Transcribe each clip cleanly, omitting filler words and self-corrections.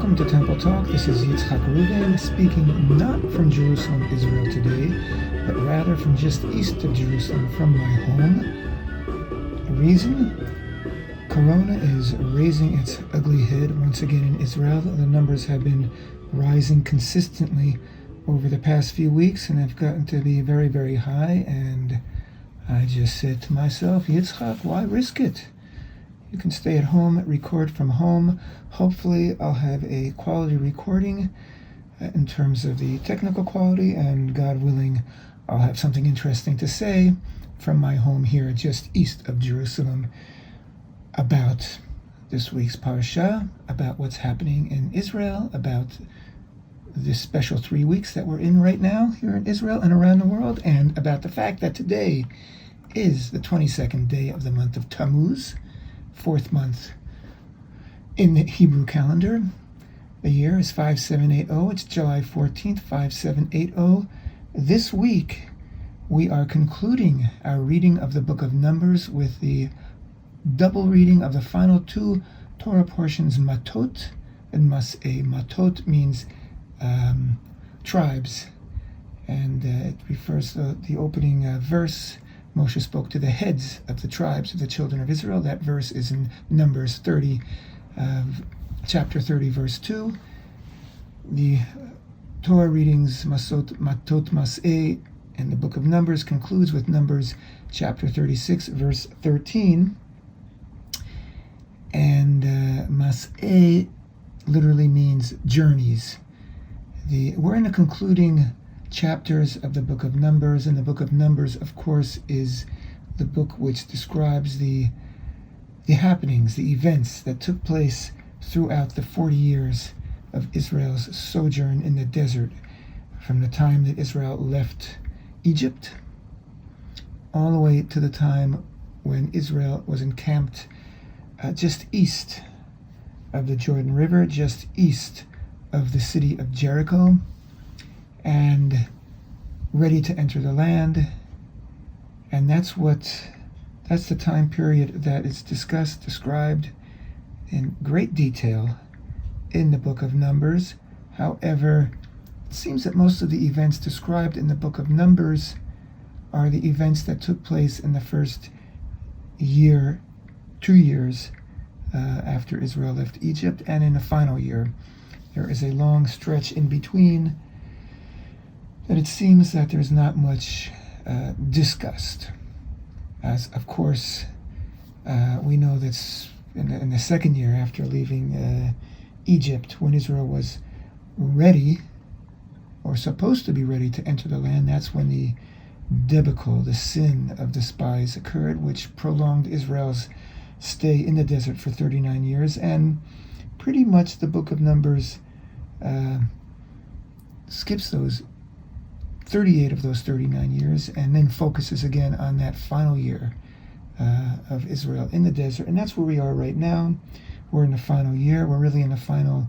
Welcome to Temple Talk. This is Yitzchak Reuven speaking not from Jerusalem, Israel today, but rather from just east of Jerusalem, from my home. The reason? Corona is raising its ugly head once again in Israel. The numbers have been rising consistently over the past few weeks and have gotten to be very, very high. And I just said to myself, Yitzchak, why risk it? You can stay at home, record from home. Hopefully I'll have a quality recording in terms of the technical quality, and God willing, I'll have something interesting to say from my home here just east of Jerusalem about this week's parsha, about what's happening in Israel, about this special 3 weeks that we're in right now here in Israel and around the world, and about the fact that today is the 22nd day of the month of Tammuz, fourth month in the Hebrew calendar. The year is 5780. It's July 14th, 5780. This week, we are concluding our reading of the book of Numbers with the double reading of the final two Torah portions, Matot and Massei. Matot means tribes, and it refers to the opening verse. Moshe spoke to the heads of the tribes of the children of Israel. That verse is in Numbers 30, chapter 30, verse 2. The Torah readings, Matot-Massei, and the book of Numbers concludes with Numbers chapter 36, verse 13. And Massei literally means journeys. We're in the concluding chapters of the book of Numbers, and the book of Numbers, of course, is the book which describes the happenings, the events that took place throughout the 40 years of Israel's sojourn in the desert, from the time that Israel left Egypt all the way to the time when Israel was encamped just east of the Jordan River, just east of the city of Jericho, and ready to enter the land. And that's the time period that is described in great detail in the book of Numbers. However, it seems that most of the events described in the book of Numbers are the events that took place in the first year, 2 years after Israel left Egypt, and in the final year. There is a long stretch in between that it seems that there's not much discussed. As, of course, we know that in the second year after leaving Egypt, when Israel was ready, or supposed to be ready to enter the land, that's when the debacle, the sin of the spies occurred, which prolonged Israel's stay in the desert for 39 years. And pretty much the book of Numbers skips those 38 of those 39 years and then focuses again on that final year of Israel in the desert. And that's where we are right now. We're in the final year. We're really in the final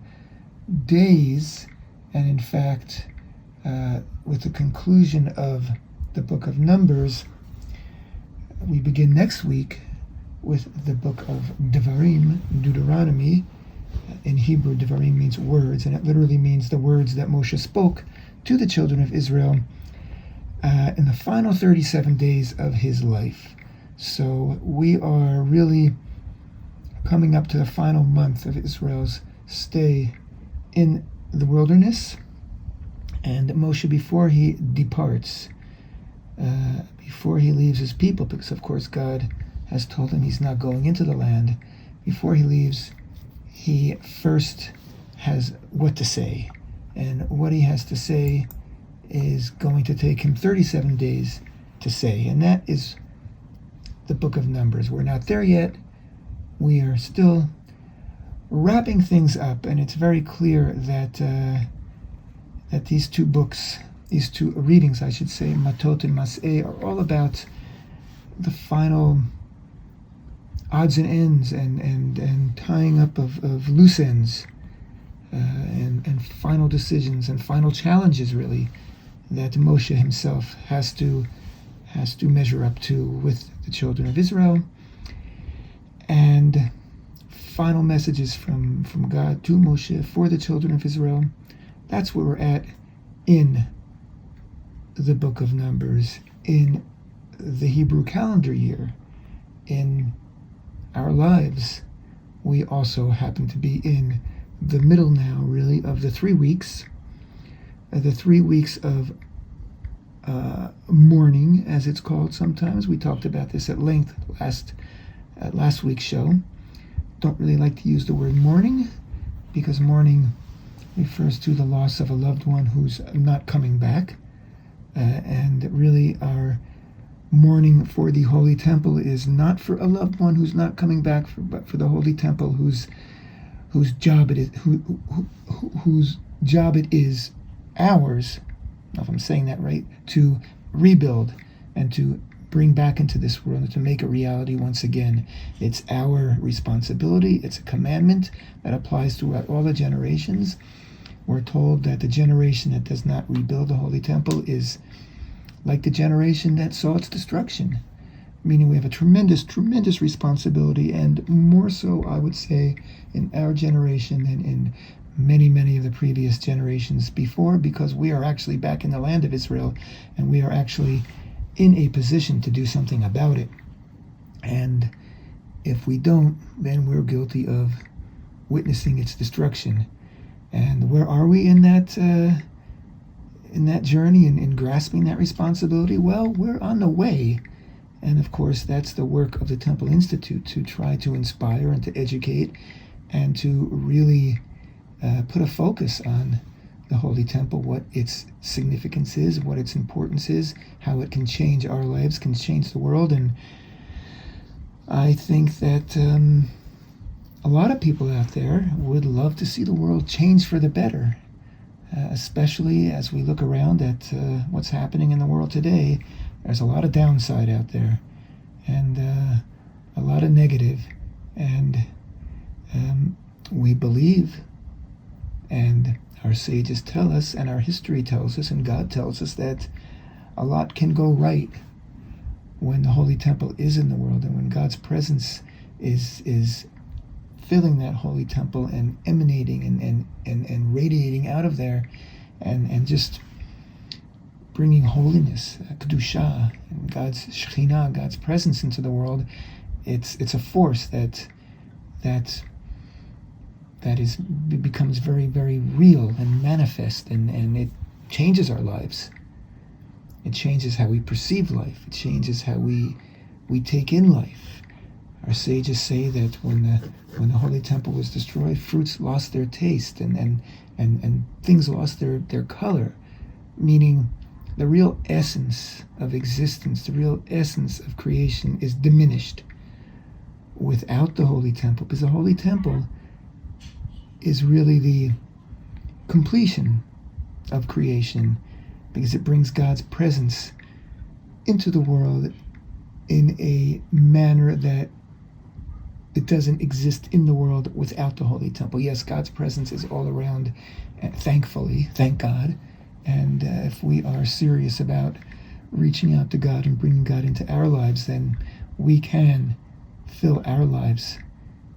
days. And in fact, with the conclusion of the book of Numbers, we begin next week with the book of Devarim, Deuteronomy. In Hebrew, Devarim means words, and it literally means the words that Moshe spoke to the children of Israel in the final 37 days of his life. So we are really coming up to the final month of Israel's stay in the wilderness. And Moshe, before he departs, before he leaves his people, because of course God has told him he's not going into the land, before he leaves, he first has what to say. And what he has to say is going to take him 37 days to say. And that is the book of Numbers. We're not there yet. We are still wrapping things up. And it's very clear that that these two books, these two readings, I should say, Matot and Massei, are all about the final odds and ends and tying up of loose ends and final decisions and final challenges, really, that Moshe himself has to measure up to with the children of Israel. And final messages from God to Moshe for the children of Israel. That's where we're at in the book of Numbers, in the Hebrew calendar year. In our lives, we also happen to be in the middle now, really, of the 3 weeks. The 3 weeks of mourning, as it's called sometimes. We talked about this at length at last week's show. Don't really like to use the word mourning, because mourning refers to the loss of a loved one who's not coming back. And really, our mourning for the Holy Temple is not for a loved one who's not coming back, but for the Holy Temple whose job it is, whose job it is, ours, if I'm saying that right, to rebuild and to bring back into this world and to make a reality once again. It's our responsibility. It's a commandment that applies throughout all the generations. We're told that the generation that does not rebuild the Holy Temple is like the generation that saw its destruction, meaning we have a tremendous, tremendous responsibility, and more so, I would say, in our generation than in many, many of the previous generations before, because we are actually back in the land of Israel, and we are actually in a position to do something about it. And if we don't, then we're guilty of witnessing its destruction. And where are we in that journey and in grasping that responsibility? Well, we're on the way. And of course, that's the work of the Temple Institute, to try to inspire and to educate and to really put a focus on the Holy Temple, what its significance is, what its importance is, how it can change our lives, can change the world. And I think that a lot of people out there would love to see the world change for the better, especially as we look around at what's happening in the world today. There's a lot of downside out there, and a lot of negative, and we believe, and our sages tell us, and our history tells us, and God tells us, that a lot can go right when the Holy Temple is in the world, and when God's presence is filling that Holy Temple and emanating and radiating out of there, and just bringing holiness, kedusha, and God's shekhinah, God's presence into the world. It's a force that becomes very, very real and manifest, and it changes our lives. It changes how we perceive life. It changes how we take in life. Our sages say that when the Holy Temple was destroyed, fruits lost their taste, and things lost their color, meaning the real essence of existence, the real essence of creation is diminished without the Holy Temple, because the Holy Temple is really the completion of creation, because it brings God's presence into the world in a manner that it doesn't exist in the world without the Holy Temple. Yes, God's presence is all around, thankfully, thank God. And if we are serious about reaching out to God and bringing God into our lives, then we can fill our lives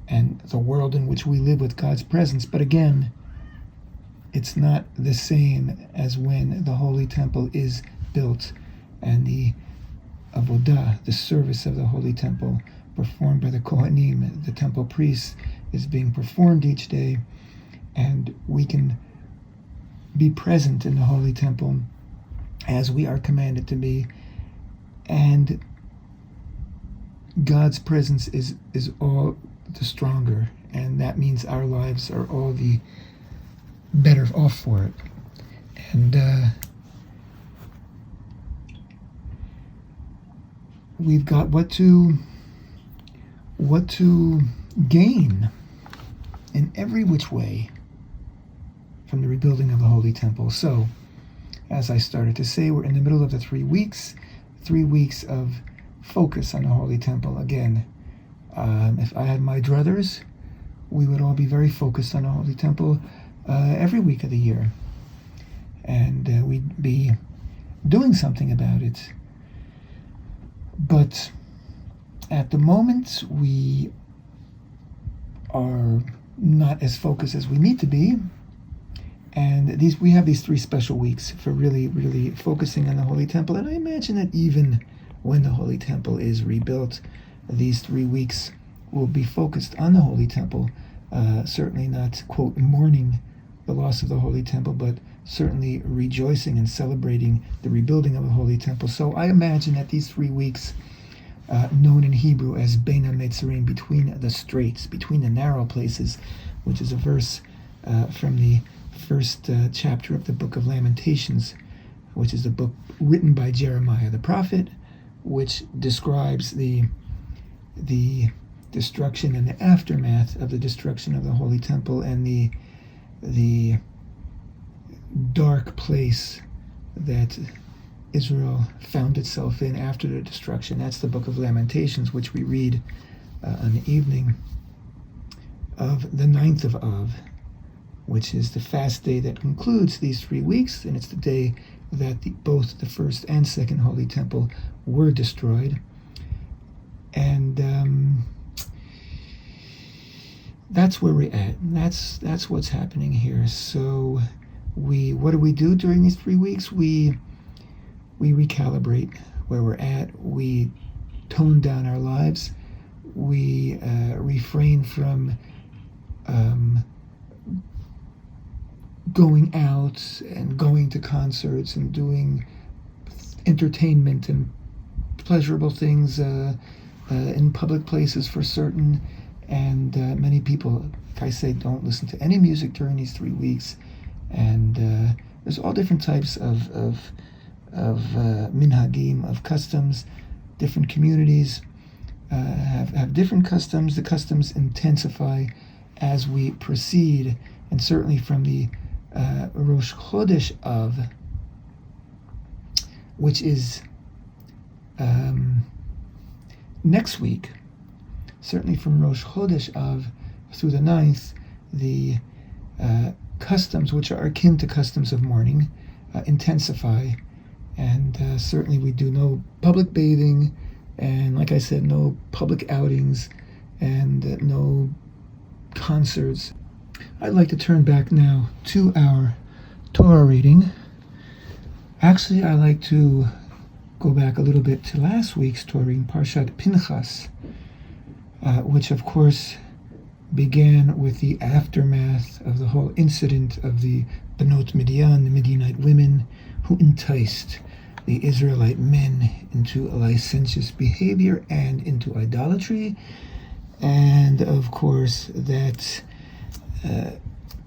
and the world in which we live with God's presence. But again, it's not the same as when the Holy Temple is built and the avodah, the service of the Holy Temple, performed by the Kohanim, the temple priests, is being performed each day, and we can be present in the Holy Temple as we are commanded to be, and God's presence is all the stronger, and that means our lives are all the better off for it. And we've got what to gain in every which way from the rebuilding of the Holy Temple. So, as I started to say, we're in the middle of the 3 weeks of focus on the Holy Temple. Again, if I had my druthers, we would all be very focused on the Holy Temple every week of the year, and we'd be doing something about it. But at the moment, we are not as focused as we need to be. And we have these 3 special weeks for really, really focusing on the Holy Temple. And I imagine that even when the Holy Temple is rebuilt, these 3 weeks will be focused on the Holy Temple. Certainly not, quote, mourning the loss of the Holy Temple, but certainly rejoicing and celebrating the rebuilding of the Holy Temple. So I imagine that these 3 weeks, known in Hebrew as Bein HaMetzarim, between the straits, between the narrow places, which is a verse from the first chapter of the book of Lamentations, which is the book written by Jeremiah the prophet, which describes the destruction and the aftermath of the destruction of the Holy Temple and the dark place that Israel found itself in after the destruction. That's the book of Lamentations, which we read on the evening of the 9th of Av, which is the fast day that concludes these 3 weeks, and it's the day that both the first and second Holy Temple were destroyed. And that's where we're at. That's what's happening here. So what do we do during these 3 weeks? We recalibrate where we're at. We tone down our lives. We refrain from going out and going to concerts and doing entertainment and pleasurable things in public places for certain. And many people, like I say, don't listen to any music during these 3 weeks. And there's all different types of minhagim, of customs. Different communities have different customs. The customs intensify as we proceed, and certainly from the Rosh Chodesh Av, which is next week, certainly from Rosh Chodesh Av through the 9th, the customs, which are akin to customs of mourning, intensify. And certainly we do no public bathing, and like I said, no public outings, and no concerts. I'd like to turn back now to our Torah reading. Actually, I like to go back a little bit to last week's Torah reading, Parshat Pinchas, which of course began with the aftermath of the whole incident of the Midian, the Midianite women, who enticed the Israelite men into a licentious behavior and into idolatry. And of course that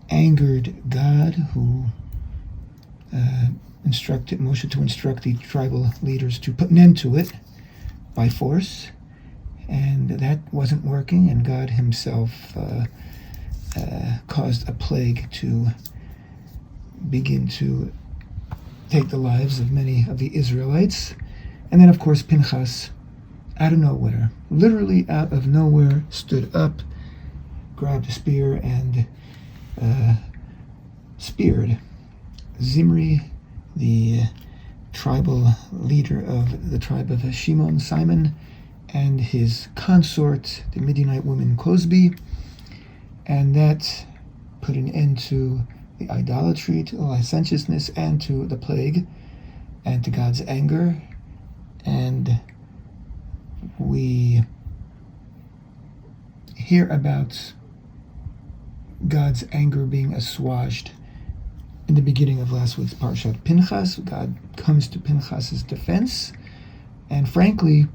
angered God, who instructed Moshe to instruct the tribal leaders to put an end to it by force. And that wasn't working, and God himself caused a plague to begin to take the lives of many of the Israelites. And then, of course, Pinchas, out of nowhere, literally out of nowhere, stood up, grabbed a spear, and speared Zimri, the tribal leader of the tribe of Shimon, Simon, and his consort, the Midianite woman Cosbi. And that put an end to the idolatry, to the licentiousness, and to the plague, and to God's anger. And we hear about God's anger being assuaged in the beginning of last week's Parshat Pinchas. God comes to Pinchas's defense, and frankly,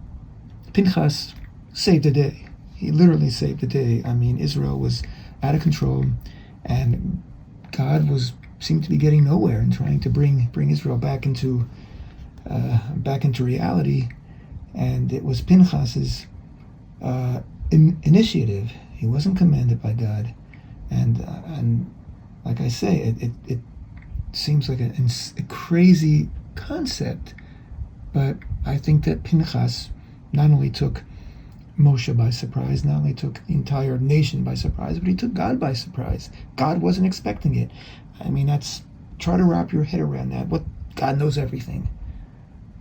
Pinchas saved the day. He literally saved the day. I mean, Israel was out of control, and God seemed to be getting nowhere in trying to bring Israel back into reality. And it was Pinchas's initiative. He wasn't commanded by God, and like I say, it seems like a crazy concept, but I think that Pinchas not only took Moshe by surprise, not only took the entire nation by surprise, but he took God by surprise. God wasn't expecting it. I mean, try to wrap your head around that. God knows everything.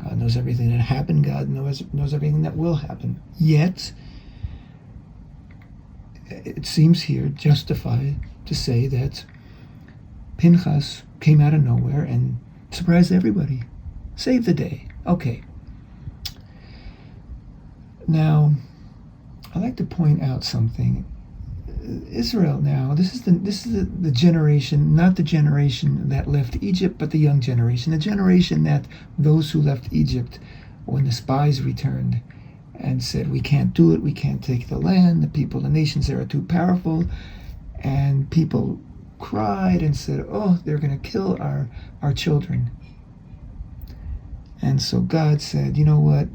God knows everything that happened. God knows everything that will happen. Yet, it seems here justified to say that Pinchas came out of nowhere and surprised everybody. Saved the day. Okay. Now, I'd like to point out something. Israel now, this is the generation, not the generation that left Egypt, but the young generation, the generation that those who left Egypt when the spies returned and said, we can't do it, we can't take the land, the people, the nations there are too powerful, and people cried and said, oh, they're going to kill our children. And so God said, you know what,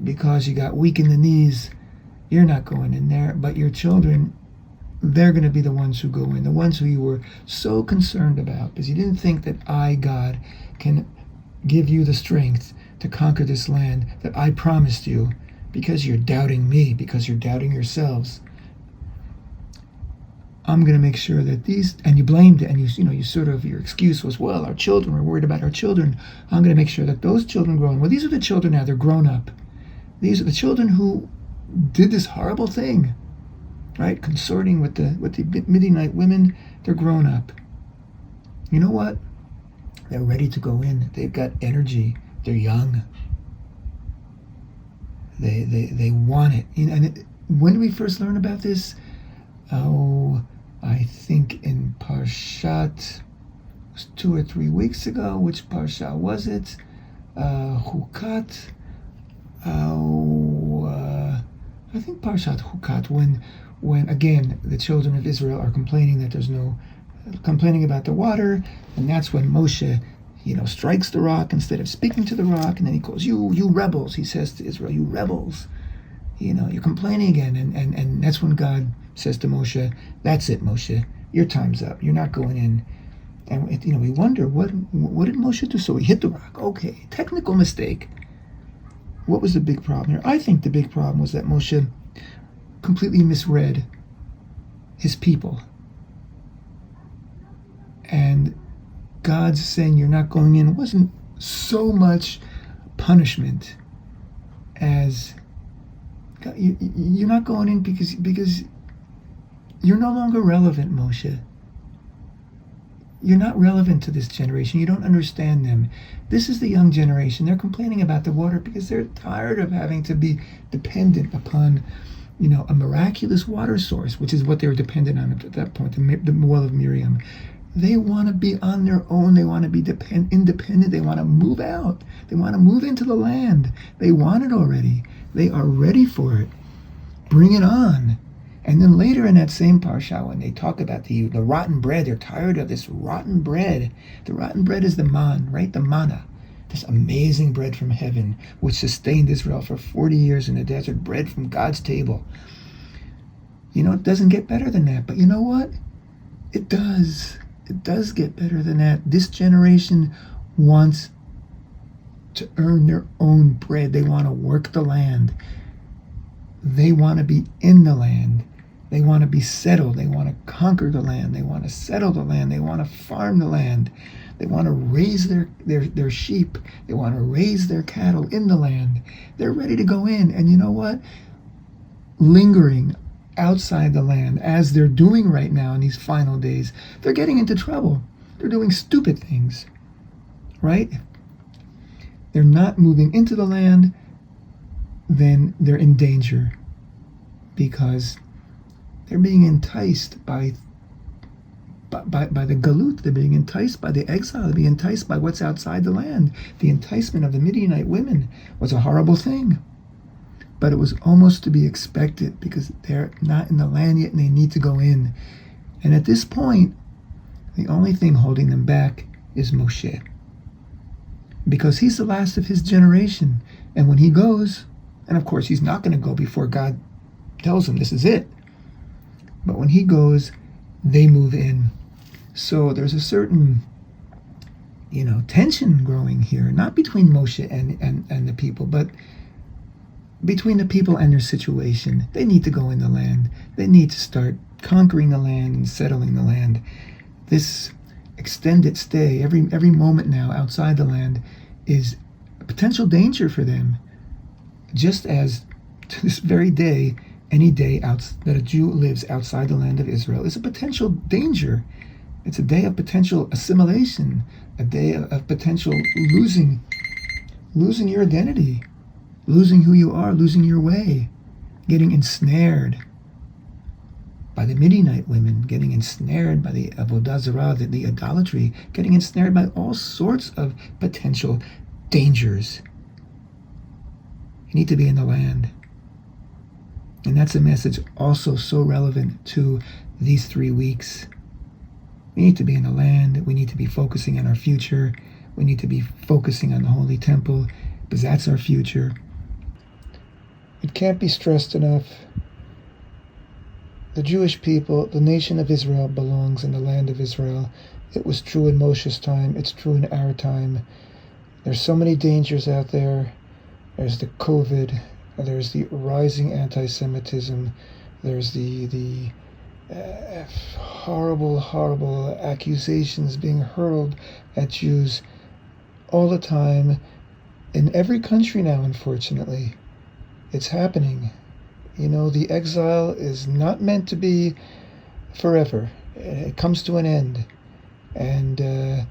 because you got weak in the knees, you're not going in there, but your children, they're going to be the ones who go in, the ones who you were so concerned about, because you didn't think that I, God, can give you the strength to conquer this land that I promised you, because you're doubting me, because you're doubting yourselves. I'm going to make sure that these, and you blamed it, and you sort of, your excuse was, well, our children, we're worried about our children. I'm going to make sure that those children grow in. Well, these are the children now, they're grown up. These are the children who did this horrible thing, right? Consorting with the Midianite women, they're grown up. You know what? They're ready to go in. They've got energy. They're young. They want it. And when did we first learn about this? Oh, I think in Parshat, it was 2 or 3 weeks ago. Which Parsha was it? Hukat. I think Parshat Hukat, when again the children of Israel are complaining that there's complaining about the water, and that's when Moshe, strikes the rock instead of speaking to the rock, and then he calls you rebels. He says to Israel, you rebels, you're complaining again, and that's when God says to Moshe, that's it, Moshe, your time's up. You're not going in. And we wonder what did Moshe do? So he hit the rock. Okay, technical mistake. What was the big problem here? I think the big problem was that Moshe completely misread his people. And God's saying you're not going in wasn't so much punishment as you're not going in because you're no longer relevant, Moshe. You're not relevant to this generation. You don't understand them. This is the young generation. They're complaining about the water because they're tired of having to be dependent upon, a miraculous water source, which is what they were dependent on at that point, the well of Miriam. They want to be on their own. They want to be independent. They want to move out. They want to move into the land. They want it already. They are ready for it. Bring it on. And then later in that same parsha, when they talk about the rotten bread, they're tired of this rotten bread. The rotten bread is the man, right? The manna. This amazing bread from heaven, which sustained Israel for 40 years in the desert, bread from God's table. It doesn't get better than that. But you know what? It does. It does get better than that. This generation wants to earn their own bread. They want to work the land. They want to be in the land. They want to be settled. They want to conquer the land. They want to settle the land. They want to farm the land. They want to raise their sheep. They want to raise their cattle in the land. They're ready to go in. And you know what? Lingering outside the land, as they're doing right now in these final days, they're getting into trouble. They're doing stupid things, right? They're not moving into the land, then they're in danger because they're being enticed by the galut. They're being enticed by the exile. They're being enticed by what's outside the land. The enticement of the Midianite women was a horrible thing, but it was almost to be expected because they're not in the land yet and they need to go in. And at this point, the only thing holding them back is Moshe, because he's the last of his generation. And when he goes, and of course he's not going to go before God tells him this is it, but when he goes, they move in. So there's a certain, tension growing here, not between Moshe and the people, but between the people and their situation. They need to go in the land. They need to start conquering the land and settling the land. This extended stay, every moment now outside the land, is a potential danger for them, just as to this very day Any day that a Jew lives outside the land of Israel is a potential danger. It's a day of potential assimilation, a day of potential losing your identity, losing who you are, losing your way, getting ensnared by the Midianite women, getting ensnared by the avodah zarah, the idolatry, getting ensnared by all sorts of potential dangers. You need to be in the land. And that's a message also so relevant to these 3 weeks. We need to be in the land. We need to be focusing on our future. We need to be focusing on the Holy Temple, because that's our future. It can't be stressed enough. The Jewish people, the nation of Israel, belongs in the land of Israel. It was true in Moshe's time. It's true in our time. There's so many dangers out there. There's the COVID. There's the rising anti-Semitism. There's the horrible accusations being hurled at Jews all the time in every country now, unfortunately. It's happening. You know, the exile is not meant to be forever. It comes to an end. And the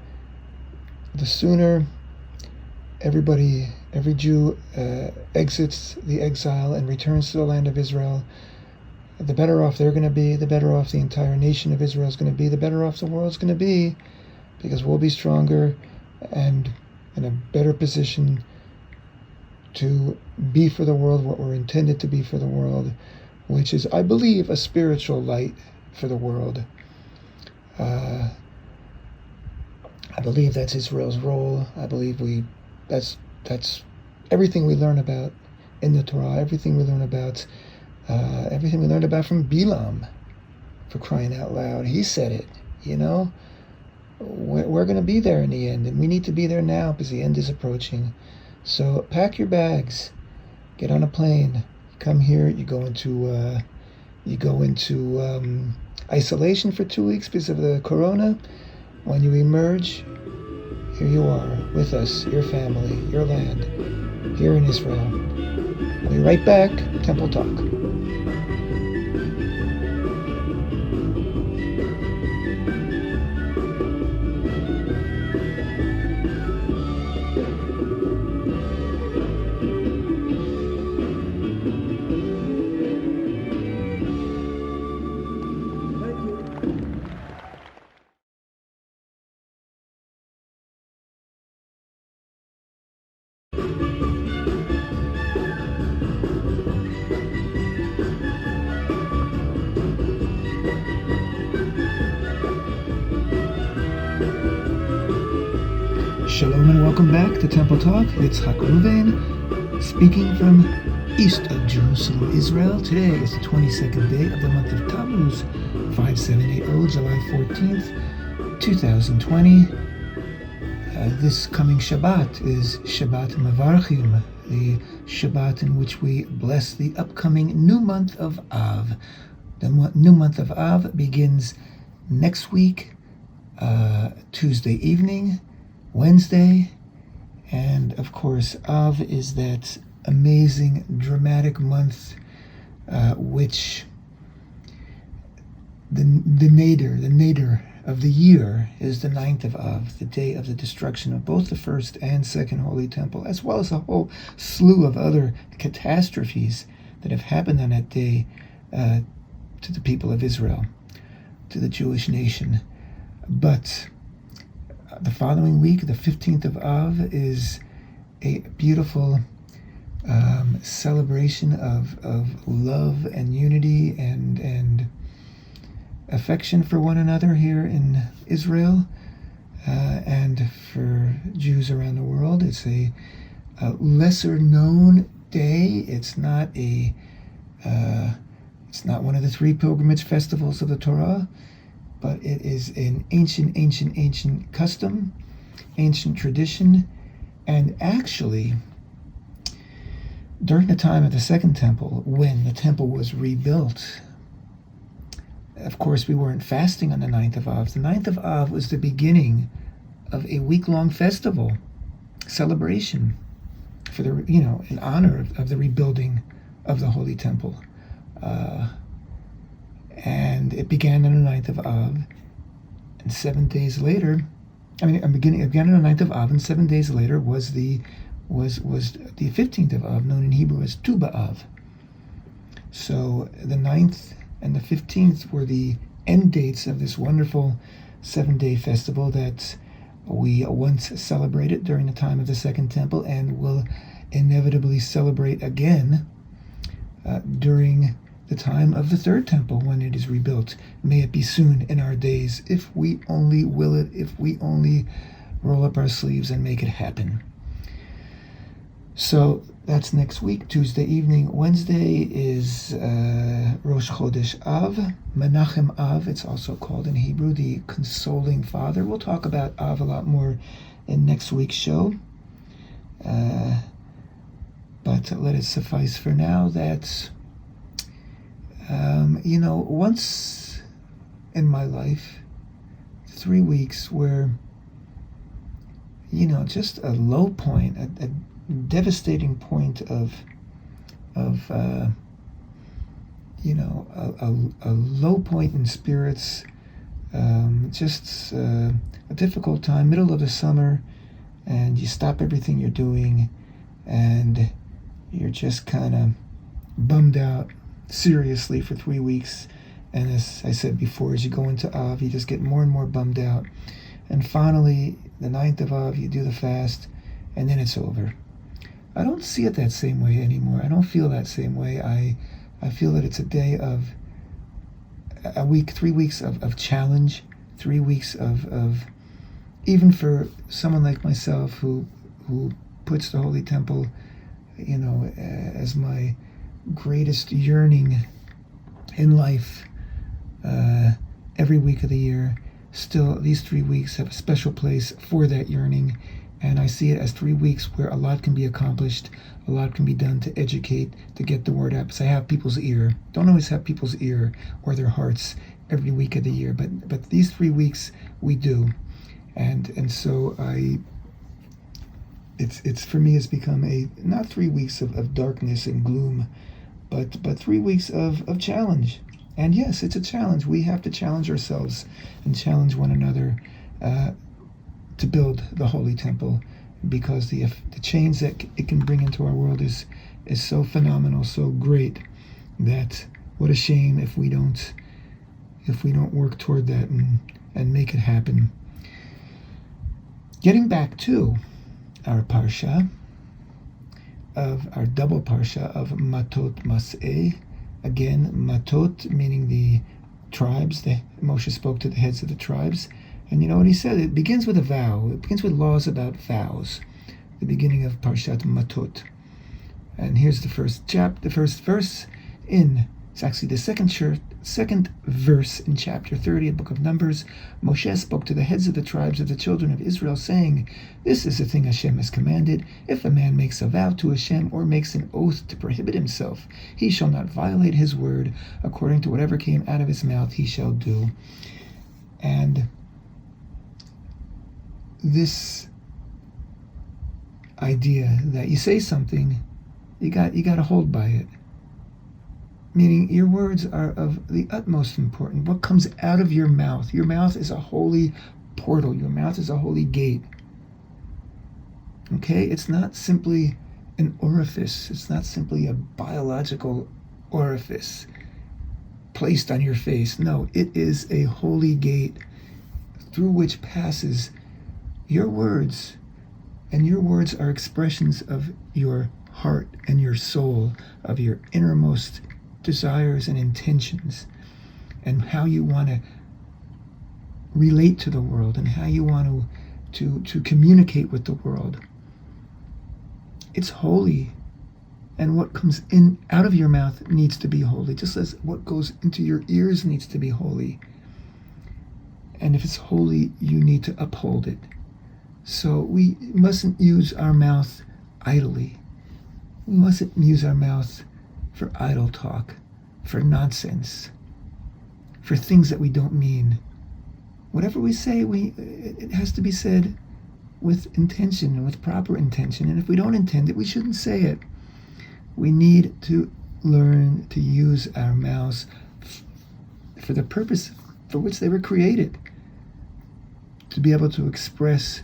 sooner every Jew exits the exile and returns to the land of Israel, the better off they're going to be, the better off the entire nation of Israel is going to be, the better off the world's going to be, because we'll be stronger and in a better position to be for the world what we're intended to be for the world, which is, I believe, a spiritual light for the world. I believe that's Israel's role. I believe that's everything we learn about in the Torah, everything we learn about from Bilam, for crying out loud. He said it, you know. We're going to be there in the end, and we need to be there now because the end is approaching. So pack your bags, get on a plane, come here. You go into isolation for 2 weeks because of the corona. When you emerge, here you are with us, your family, your land, here in Israel. We'll be right back. Temple Talk. Shalom and welcome back to Temple Talk. It's Ruven speaking from east of Jerusalem, Israel. Today is the 22nd day of the month of Tammuz, 5780, July 14th, 2020. This coming Shabbat is Shabbat Mavarchim, the Shabbat in which we bless the upcoming new month of Av. The new month of Av begins next week, Tuesday evening, Wednesday, and of course Av is that amazing dramatic month which the nadir of the year is the 9th of Av, the day of the destruction of both the first and second Holy Temple, as well as a whole slew of other catastrophes that have happened on that day to the people of Israel, to the Jewish nation. But the following week, the 15th of Av, is a beautiful celebration of love and unity and affection for one another here in Israel and for Jews around the world. It's a lesser known day. It's not one of the 3 pilgrimage festivals of the Torah, but it is an ancient custom, ancient tradition. And actually, during the time of the Second Temple, when the temple was rebuilt, of course, we weren't fasting on the 9th of Av. The 9th of Av was the beginning of a week-long festival, celebration for in honor of the rebuilding of the Holy Temple. And it began on the 9th of Av, and 7 days later, it began on the 9th of Av, and 7 days later was the 15th of Av, known in Hebrew as Tu B'Av. So the 9th and the 15th were the end dates of this wonderful 7-day festival that we once celebrated during the time of the Second Temple and will inevitably celebrate again during the time of the Third Temple when it is rebuilt. May it be soon in our days, if we only will it, if we only roll up our sleeves and make it happen. So that's next week, Tuesday evening. Wednesday is Rosh Chodesh Av, Menachem Av, it's also called in Hebrew, the Consoling Father. We'll talk about Av a lot more in next week's show. But let it suffice for now that, once in my life, 3 weeks were, just a low point, a devastating point of a low point in spirits, just a difficult time, middle of the summer, and you stop everything you're doing, and you're just kind of bummed out seriously for 3 weeks. And as I said before, as you go into Av, you just get more and more bummed out. And finally, the 9th of Av, you do the fast, and then it's over. I don't see it that same way anymore. I don't feel that same way. I feel that it's a day of, 3 weeks of challenge, 3 weeks of even for someone like myself who puts the Holy Temple, as my greatest yearning in life, every week of the year. Still, these 3 weeks have a special place for that yearning, and I see it as 3 weeks where a lot can be accomplished, a lot can be done to educate, to get the word out. Because I have people's ear. Don't always have people's ear or their hearts every week of the year, but these 3 weeks we do, and so it's for me, it's become not 3 weeks of darkness and gloom, but 3 weeks of challenge. And yes, it's a challenge. We have to challenge ourselves and challenge one another to build the Holy Temple, because the change that it can bring into our world is so phenomenal, so great, that what a shame if we don't work toward that and make it happen. Getting back to our parsha, of our double parsha of Matot-Massei. Again, Matot meaning the tribes. Moshe spoke to the heads of the tribes. And you know what he said? It begins with a vow. It begins with laws about vows. The beginning of Parshat Matot. And here's the first verse it's actually the second verse in chapter 30 of the book of Numbers. Moshe spoke to the heads of the tribes of the children of Israel, saying, "This is the thing Hashem has commanded. If a man makes a vow to Hashem or makes an oath to prohibit himself, he shall not violate his word. According to whatever came out of his mouth, he shall do." And this idea that you say something, you got to hold by it. Meaning your words are of the utmost importance. What comes out of your mouth? Your mouth is a holy portal. Your mouth is a holy gate. Okay? It's not simply an orifice. It's not simply a biological orifice placed on your face. No, it is a holy gate through which passes your words. And your words are expressions of your heart and your soul, of your innermost desires and intentions, and how you want to relate to the world, and how you want to communicate with the world. It's holy, and what comes in out of your mouth needs to be holy, just as what goes into your ears needs to be holy. And if it's holy, you need to uphold it. So we mustn't use our mouth idly. We mustn't use our mouth for idle talk, for nonsense, for things that we don't mean. Whatever we say, it has to be said with intention and with proper intention. And if we don't intend it, we shouldn't say it. We need to learn to use our mouths for the purpose for which they were created, to be able to express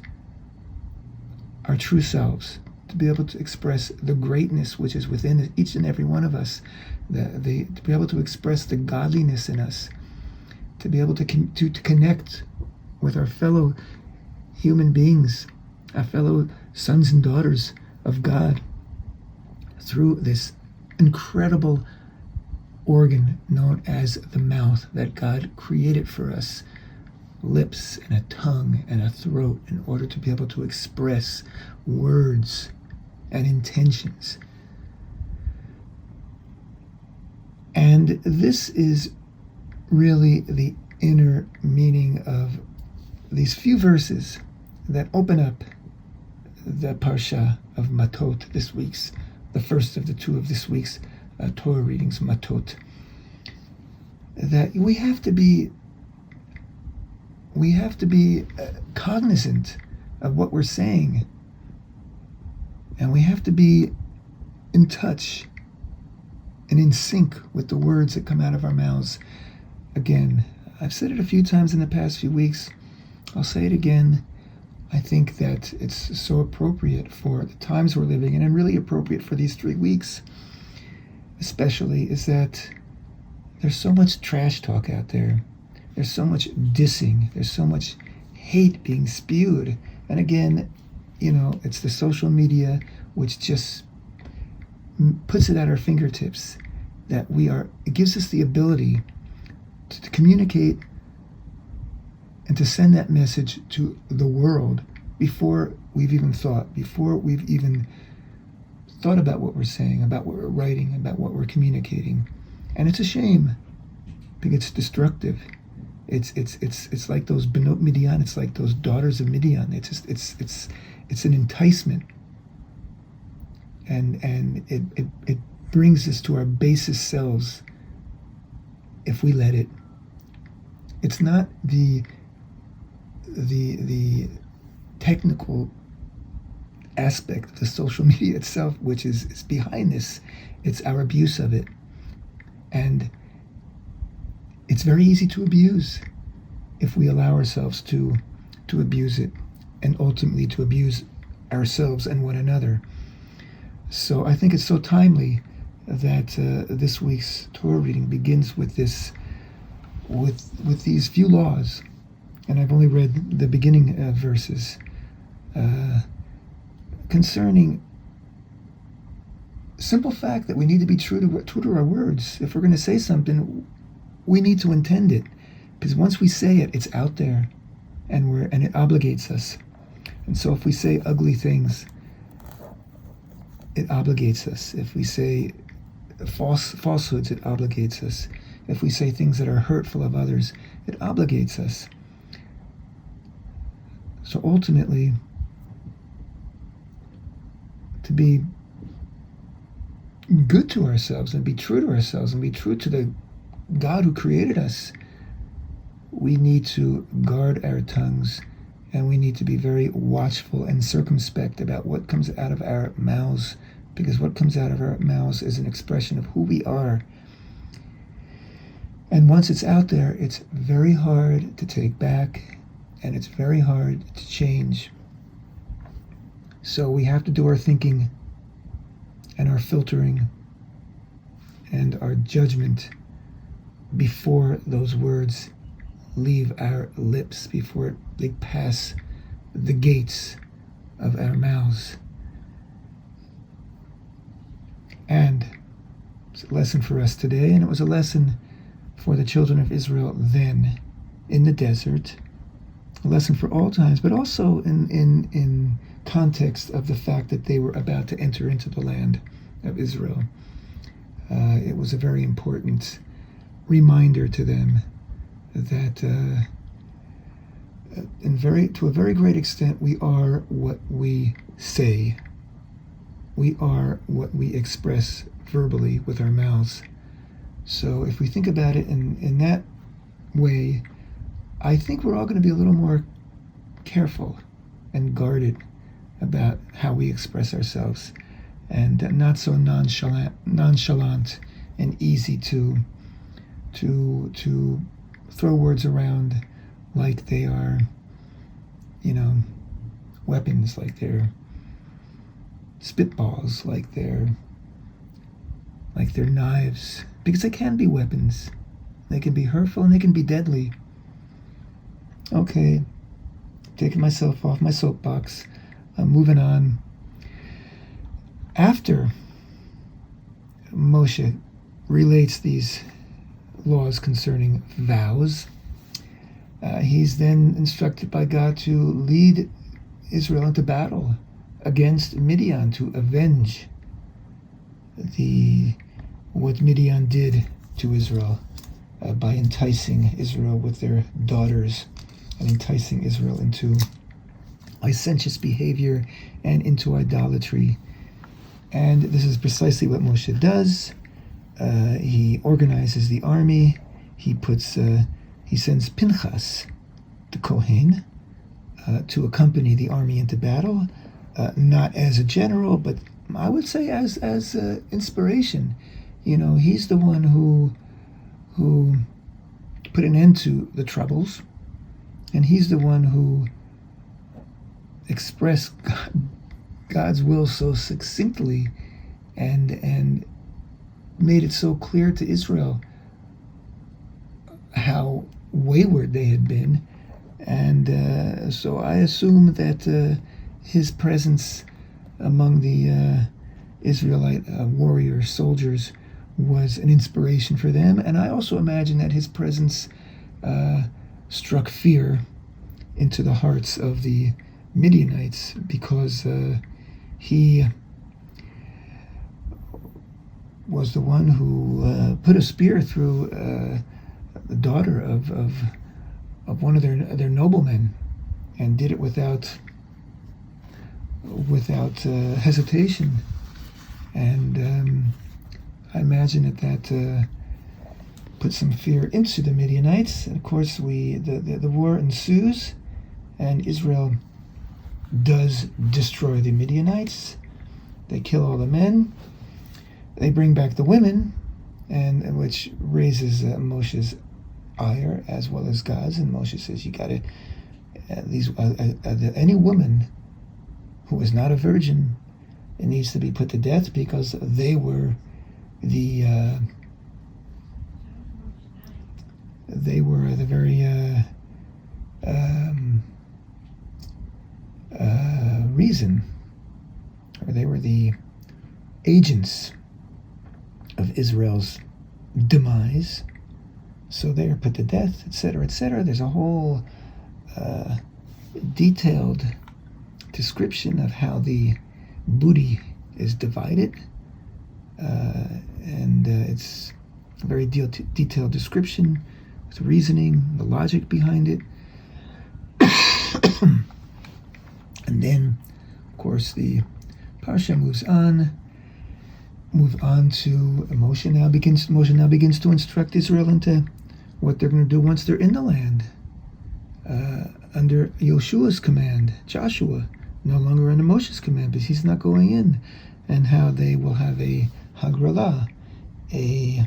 our true selves, to be able to express the greatness which is within each and every one of us, to be able to express the godliness in us, to be able to connect with our fellow human beings, our fellow sons and daughters of God, through this incredible organ known as the mouth that God created for us. Lips and a tongue and a throat in order to be able to express words and intentions. And this is really the inner meaning of these few verses that open up the parsha of Matot, the first of the two of this week's Torah readings, Matot. That we have to be cognizant of what we're saying, and we have to be in touch and in sync with the words that come out of our mouths. Again, I've said it a few times in the past few weeks. I'll say it again. I think that it's so appropriate for the times we're living in, and really appropriate for these 3 weeks especially, is that there's so much trash talk out there. There's so much dissing. There's so much hate being spewed. And again, it's the social media which just puts it at our fingertips, that it gives us the ability to communicate and to send that message to the world before we've even thought about what we're saying, about what we're writing, about what we're communicating. And it's a shame, because it's destructive. It's like those Midian. It's like those daughters of Midian. It's an enticement, and it brings us to our basest selves if we let it. It's not the technical aspect of the social media itself which is behind this. It's our abuse of it, and it's very easy to abuse if we allow ourselves to abuse it, and ultimately to abuse ourselves and one another. So I think it's so timely that this week's Torah reading begins with these few laws, and I've only read the beginning verses concerning simple fact that we need to be true to our words. If we're going to say something, we need to intend it, because once we say it, it's out there, and it obligates us. And so if we say ugly things, it obligates us. If we say falsehoods, it obligates us. If we say things that are hurtful of others, it obligates us. So ultimately, to be good to ourselves and be true to ourselves and be true to the God who created us, we need to guard our tongues, and we need to be very watchful and circumspect about what comes out of our mouths, because what comes out of our mouths is an expression of who we are. And once it's out there, it's very hard to take back, and it's very hard to change. So we have to do our thinking and our filtering and our judgment before those words leave our lips, before they pass the gates of our mouths. And it's a lesson for us today, and it was a lesson for the children of Israel then in the desert, a lesson for all times, but also in context of the fact that they were about to enter into the land of Israel. It was a very important reminder to them that to a very great extent, we are what we say. We are what we express verbally with our mouths. So if we think about it in that way, I think we're all going to be a little more careful and guarded about how we express ourselves. and not so nonchalant and easy to throw words around like they are, weapons, like they're spitballs, like they're knives, because they can be weapons. They can be hurtful and they can be deadly. Okay, taking myself off my soapbox. I'm moving on. After Moshe relates these laws concerning vows, he's then instructed by God to lead Israel into battle against Midian, to avenge what Midian did to Israel by enticing Israel with their daughters and enticing Israel into licentious behavior and into idolatry. And this is precisely what Moshe does. He organizes the army. He sends Pinchas, the Kohen, to accompany the army into battle, not as a general, but I would say as inspiration. He's the one who put an end to the troubles, and he's the one who expressed God's will so succinctly and made it so clear to Israel how wayward they had been. And so I assume that his presence among the Israelite warrior soldiers was an inspiration for them. And I also imagine that his presence struck fear into the hearts of the Midianites, because he was the one who put a spear through the daughter of one of their noblemen, and did it without hesitation. And I imagine that put some fear into the Midianites. And of course, the war ensues, and Israel does destroy the Midianites. They kill all the men. They bring back the women, and which raises Moshe's ire as well as God's. And Moshe says, "You got to any woman who is not a virgin, it needs to be put to death, because they were the very reason, or they were the agents of Israel's demise, so they are put to death, etc., etc." There's a whole detailed description of how the booty is divided, and it's a very detailed description with reasoning, the logic behind it. And then, of course, the parsha moves on to Moshe now begins to instruct Israel into what they're going to do once they're in the land, under Yoshua's command, Joshua, no longer under Moshe's command, because he's not going in, and how they will have a hagrala, a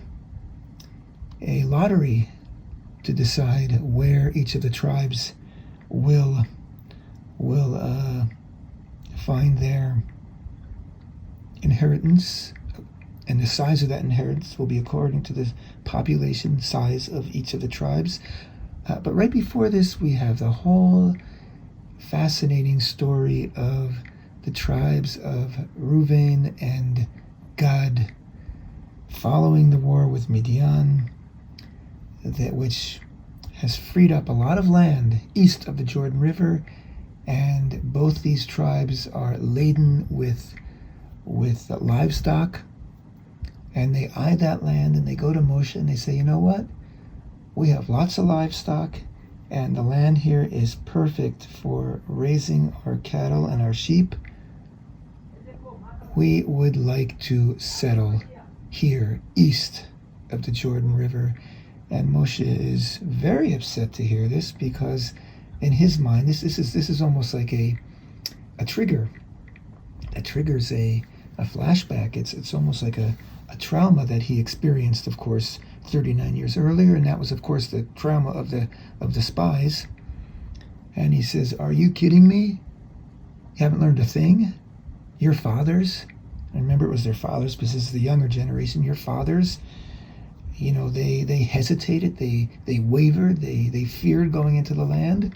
lottery, to decide where each of the tribes will find their inheritance, and the size of that inheritance will be according to the population size of each of the tribes. But right before this, we have the whole fascinating story of the tribes of Reuven and Gad following the war with Midian, which has freed up a lot of land east of the Jordan River, and both these tribes are laden with livestock, and they eye that land, and they go to Moshe and they say, "You know what? We have lots of livestock, and the land here is perfect for raising our cattle and our sheep. We would like to settle here east of the Jordan River." And Moshe is very upset to hear this, because in his mind, this is almost like a trigger that triggers a flashback. It's almost like a trauma that he experienced, of course, 39 years earlier, and that was, of course, the trauma of the spies. And he says, "Are you kidding me? You haven't learned a thing? Your fathers," and remember it was their fathers because this is the younger generation, your fathers, they hesitated, they wavered, they feared going into the land.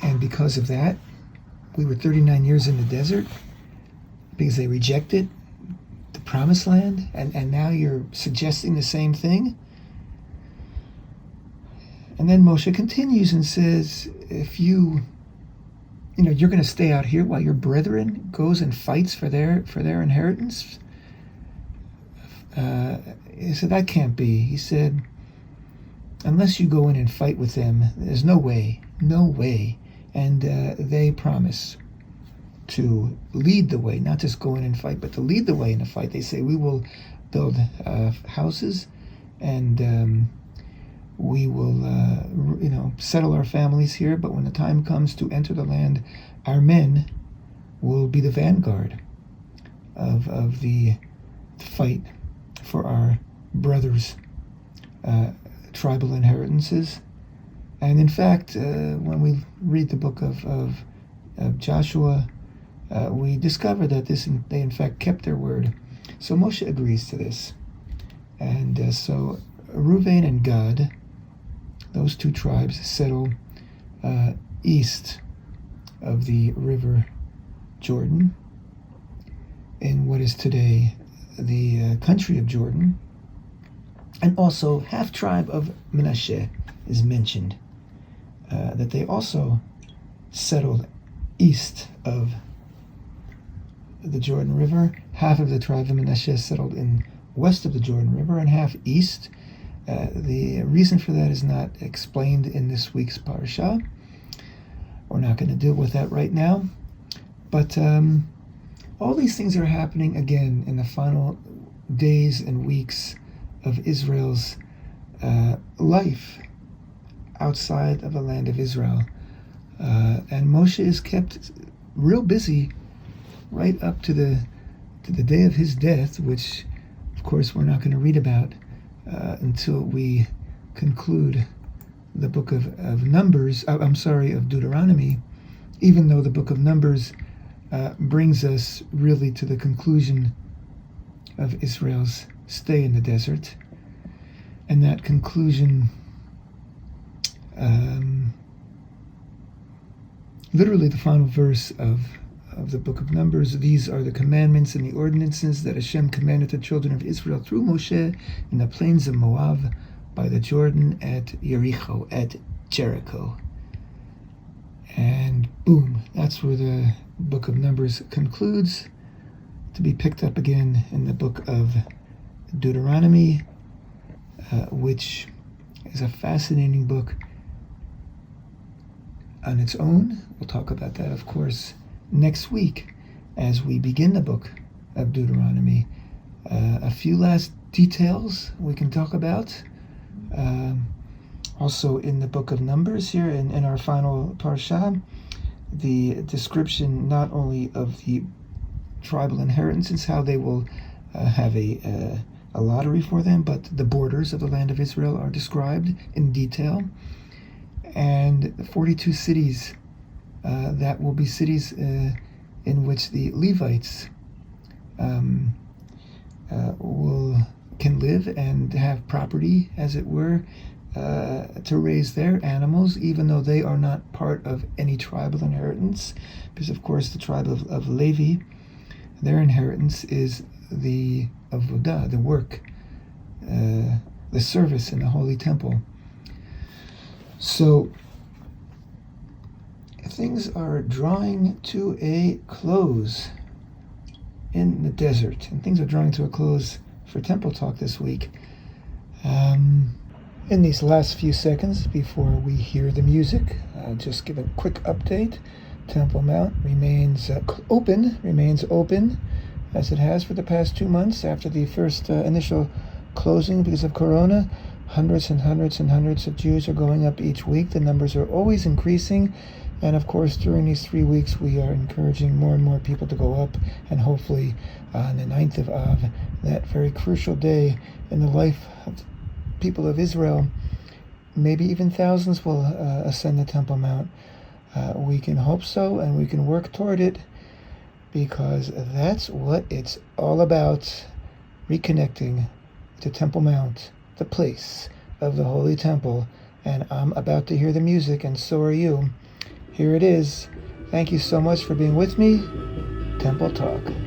And because of that, we were 39 years in the desert because they rejected the promised land, and now you're suggesting the same thing? And then Moshe continues and says, if you're going to stay out here while your brethren goes and fights for their inheritance? He said, that can't be. He said, unless you go in and fight with them, there's no way. And they promise to lead the way, not just go in and fight, but to lead the way in the fight. They say, we will build houses, and we will, settle our families here. But when the time comes to enter the land, our men will be the vanguard of the fight for our brothers' tribal inheritances. And in fact, when we read the book of Joshua, we discover that they in fact kept their word. So Moshe agrees to this. And so Reuven and Gad, those two tribes, settle east of the river Jordan in what is today the country of Jordan. And also half tribe of Manasseh is mentioned, that they also settled east of the Jordan River. Half of the tribe of Manasseh settled in west of the Jordan River, and half east. The reason for that is not explained in this week's parasha. We're not going to deal with that right now. But all these things are happening again in the final days and weeks of Israel's life outside of the land of Israel. And Moshe is kept real busy right up to the day of his death, which, of course, we're not going to read about until we conclude the book of Deuteronomy, even though the book of Numbers brings us really to the conclusion of Israel's stay in the desert. And that conclusion, literally the final verse of the book of Numbers, these are the commandments and the ordinances that Hashem commanded the children of Israel through Moshe in the plains of Moab by the Jordan at Jericho, And boom, that's where the book of Numbers concludes, to be picked up again in the book of Deuteronomy, which is a fascinating book on its own. We'll talk about that, of course, next week as we begin the book of Deuteronomy. A few last details we can talk about. Also in the book of Numbers here in our final parsha, the description not only of the tribal inheritance, how they will have a lottery for them, but the borders of the land of Israel are described in detail. And the 42 cities that will be cities in which the Levites can live and have property, as it were, to raise their animals, even though they are not part of any tribal inheritance, because of course the tribe of Levi, their inheritance is the avodah, the work, the service in the holy temple. So things are drawing to a close in the desert, and things are drawing to a close for Temple Talk this week. In these last few seconds before we hear the music, just give a quick update. Temple Mount remains open as it has for the past 2 months after the first initial closing because of Corona. Hundreds and hundreds and hundreds of Jews are going up each week. The numbers are always increasing. And of course, during these 3 weeks, we are encouraging more and more people to go up, and hopefully on the 9th of Av, that very crucial day in the life of the people of Israel, maybe even thousands will ascend the Temple Mount. We can hope so, and we can work toward it, because that's what it's all about, reconnecting to Temple Mount, the place of the Holy Temple. And I'm about to hear the music, and so are you. Here it is. Thank you so much for being with me. Temple Talk.